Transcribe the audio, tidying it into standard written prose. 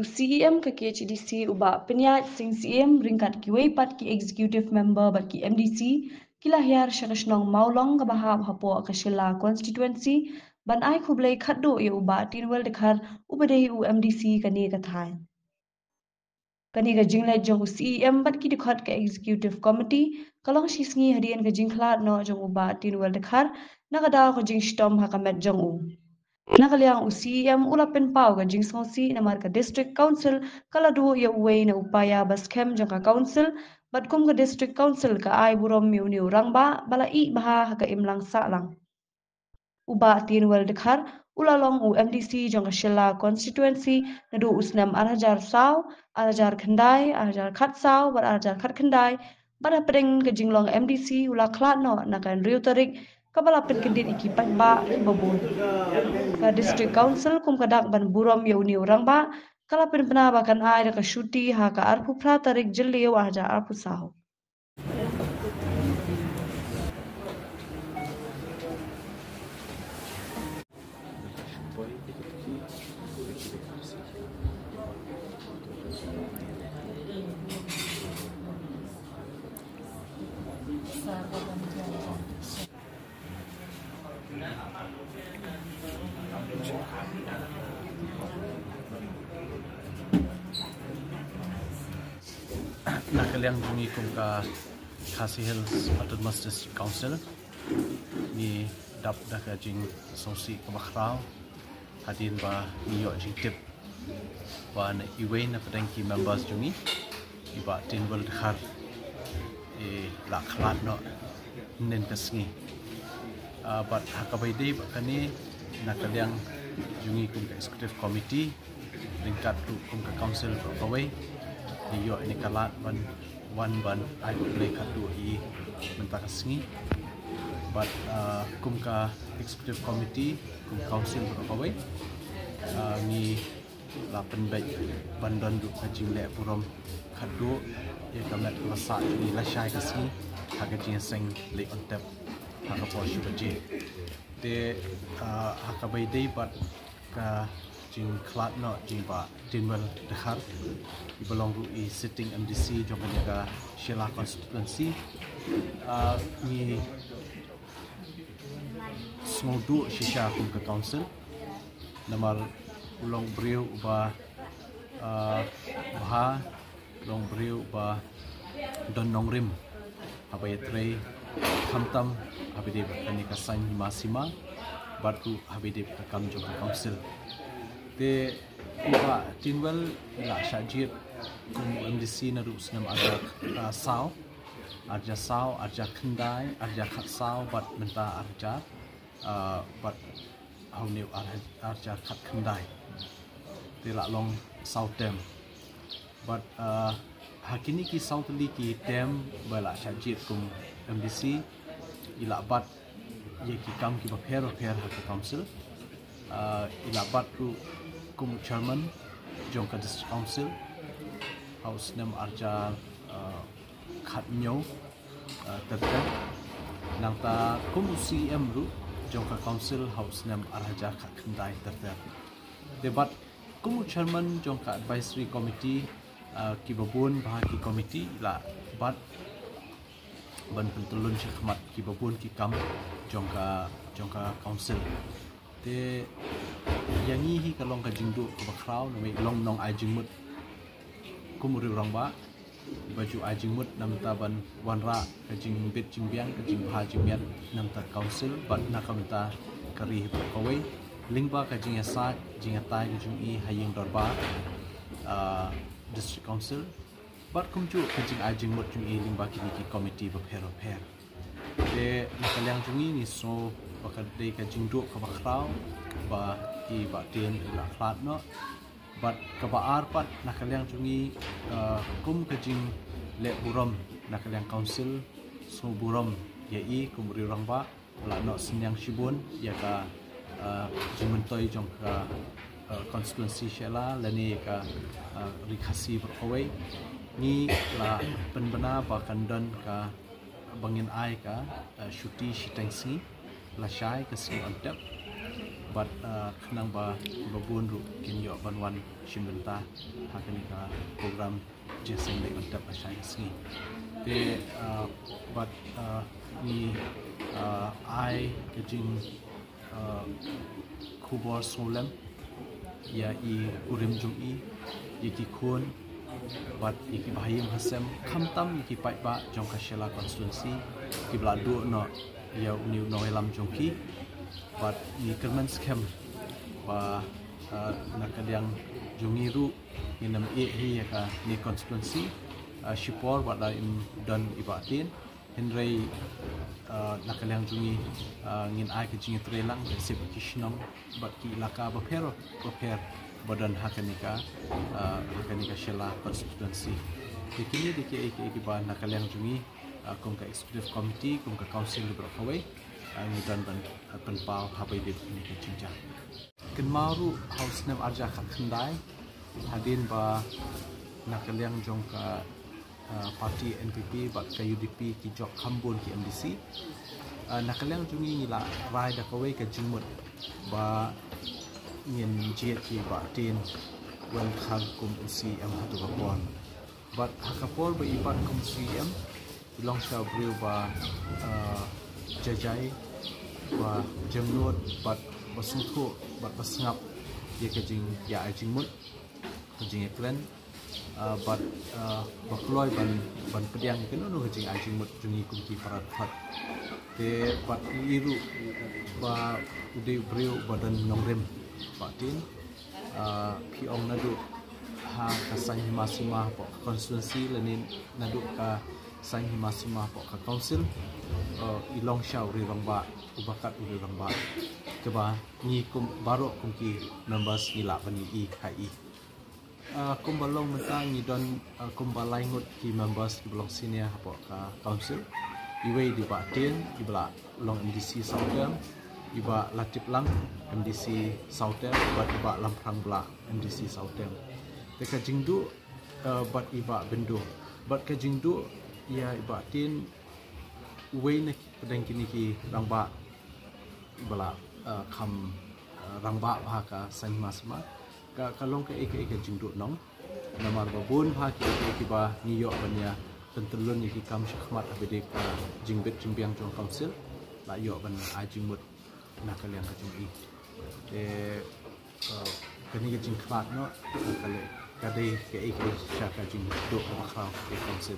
CEM ke KHDC uba penyat sing CEM ringkat ki weipat ki executive member bat ki MDC kilahir syakashnong maulong ke bahab hapo ke Shilla constituency ban ai kublai khaddo ye uba tinwal dekhar ubadei u MDC kani kathai kani ga jingle jong CEM bat ki dikhat ke executive committee kalong shisngi hadian ke jingkhlat no jong uba tinwal dekhar nakada ko jing stom hakamet jong u Nakaliang UCM ulapin pau ga jingsongsi na marka district council kala du ya uway na upaya baskem jangka council bat kum ga district council ka ay burom miu niu rangba bala i baha ka imlang sa lang. Uba tinwal dekhar ulalong u MDC jangka Shilla constituency na du usnam arajar saw, arajar khandai, arajar khat saw, bat arajar khat khandai bada pedeng ke jinglong MDC ula klat no nakan riu tarik kabala pen kendit ikipat ba babun. Ka district council kum kadak ban burom yauni orang ba kala pen pena bakan ai ka shuti ha ka arpu pra tarik jeliu aja arpu sahu. Nakaliang bungi kum ka Khasi Hills Autonomous District Council ni dap dah ka jing songsi ka bakhrau hadin ba ni yo jing tip ba na iwe na pedengki members jungi iba tinwal khar la khlat no nen kasngi but hakabaidi bakani nakaliang jungi kum ka executive committee ringkat kum ka council pawai yo ini kalat ban ai play katu I mentakasngi but kum ka executive committee kum council pawai ni lapan baik bandon du kajing le purom kadu ya kamet lasa ni lasai kasni haga jing seng le on tap haga poshu baje te hakabai dei but ka jing klat no jing ba tinwal dekhar I belong to I sitting MDC jong ka Shilla constituency ni smodu shisha kum ka council namar ulong brio ba baha long brio ba don nongrim habai trei khamtam habide kani ka san masima batu habide ka kam jong ka council te iba tinwal la shajir kum MDC na rusnam arja saw arja khandai arja khat saw bat menta arja bat hauniu arja khat khandai te la long saw tem but hakini ki saw tali ki tem bala shajir kum MDC ila bat ye ki kam ki ba pher ha council ila bat ru kum chairman jong ka district council house nam arja khat nyo tata nang ta kum CM ru jong ka council house nam arja khat khandai tata debat kum chairman jong ka advisory committee ki babun bahaki committee la bat ban pentulun khmat ki babun ki kam jong ka council te yangi hi kalong ka jingdu ka bakrau na mai long nong ai jingmut kumuri rangba baju ai jingmut nam ta ban wanra ka jing bit jingbiang ka jing ha jingmian nam ta council bat na kamta kari kawai lingba ka jing sa jing atai ka jing I haying dorba district council bat kumju ka jing ai jingmut jing I lingba ki committee ba pher te nakaliang jungi ni so bakadei ka jingdu ka bakrau ba I ba tin la khat no bat ka ba arpat nakaliang jungi kum ka jing le burom nakaliang council so burom ye I kum ri rangba la no sinyang shibun ya ka jimentoi jong ka constituency Shilla lani ka rikhasi berkawai ni la penbena ba kandon ka bangin ai ka shuti shitengsi la shai ka sing on tap but kenang ba babun ru kin yo banwan shimbenta hakani ka program jeseng le mantap asai sni te but ni I kejing kubor solem ya i urim jung i ki kun but iki bahayim hasem khamtam iki pai ba jong ka shela constituency ki bladu no ya uni no elam jongki but ni kerman scam ba nakadang jungiru inam hi ka ni constituency shipor ba da im dan ibatin henry nakadang jungi ngin ai ke jingi trelang sip kishnam ba ki laka ba pher badan hakanika shela constituency dikini diki ba nakadang jungi kung ka executive committee kung ka council lu berkawai ngidan ban penpau habai de ni ke cinja kenmaru house nem arja khandai hadin ba nakaliang jong ka parti NPP ba ka UDP ki jok khambun ki MDC nakaliang jungi ngila rai da kawai ka jingmut ba ngin jiet ki ba tin wan khang kum usi am hatu ba pon but hakapol ba iban kum CM long shall brew ba jajai ba jemnut bat basuthu bat basngap ye kejing ya ajing mut kejing eklen bat bakloi ban pediang kenu no kejing ajing mut jungi kumki parat phat te bat liru ba ude brew badan nongrem batin pi ong nadu ha kasang himasima po constituency lenin nadu ka sang himasima po ka council ilong shaw ri rangba ubakat ri rangba keba ni kum baro kumki members ila bani I kai kumbalong mentang ni don kumbalai ngut ki members ki belong senior po ka council iwe di batin ibla long MDC Southern iba latip lang MDC Southern bat iba lamprang bla MDC Southern te ka jingdu bat iba bendu bat ka jingdu ya ibatin way na pedang kini ki rangba ibala kham rangba bha ka sang masma ka kalong ka ek jingdu nong namar babun bha ki ba niyo banya tentelun ni ki kam shkhmat abede ka jingbet jimbiang jong council la yo ban a jingmut nakaliang ka jung I te kani ka jingkhat no kale kadai ke ek shaka jing do ka khau ke council